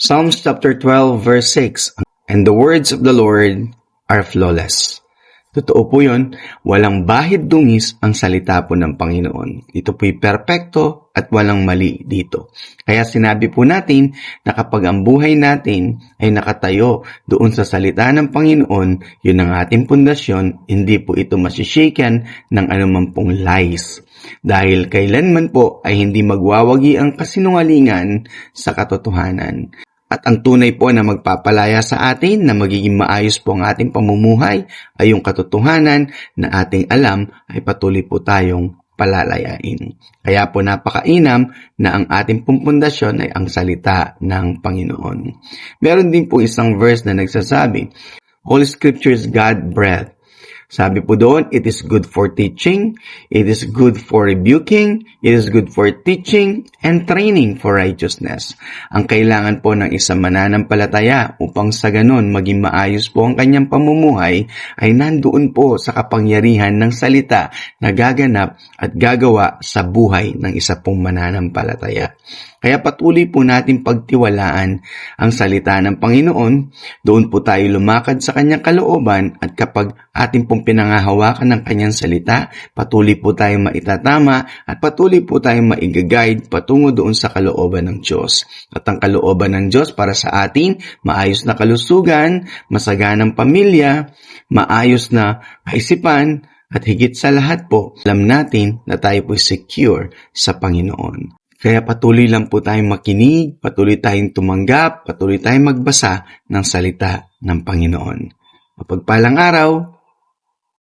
Psalms chapter 12 verse 6, "And the words of the Lord are flawless." Totoo po yun, walang bahid dungis ang salita po ng Panginoon. Ito po'y perpekto at walang mali dito. Kaya sinabi po natin na kapag ang buhay natin ay nakatayo doon sa salita ng Panginoon, yun ang ating pundasyon, hindi po ito masishaken ng anumang pong lies. Dahil kailanman po ay hindi magwawagi ang kasinungalingan sa katotohanan. At ang tunay po na magpapalaya sa atin na magiging maayos po ang ating pamumuhay ay yung katotohanan na ating alam ay patuloy po tayong palalayain. Kaya po napakainam na ang ating pundasyon ay ang salita ng Panginoon. Meron din po isang verse na nagsasabi, "All Scriptures God-breathed." Sabi po doon, it is good for teaching, it is good for rebuking, it is good for teaching, and training for righteousness. Ang kailangan po ng isang mananampalataya upang sa ganon maging maayos po ang kanyang pamumuhay ay nandoon po sa kapangyarihan ng salita na gaganap at gagawa sa buhay ng isa pong mananampalataya. Kaya patuloy po natin pagtiwalaan ang salita ng Panginoon, doon po tayo lumakad sa kanyang kalooban at kapag ating pong pinangahawakan ng kanyang salita, patuloy po tayong maitatama at patuloy po tayong maigagide patungo doon sa kalooban ng Diyos. At ang kalooban ng Diyos para sa atin, maayos na kalusugan, masaganang pamilya, maayos na kaisipan, at higit sa lahat po, alam natin na tayo po secure sa Panginoon. Kaya patuloy lang po tayong makinig, patuloy tayong tumanggap, patuloy tayong magbasa ng salita ng Panginoon. Mapagpalang araw!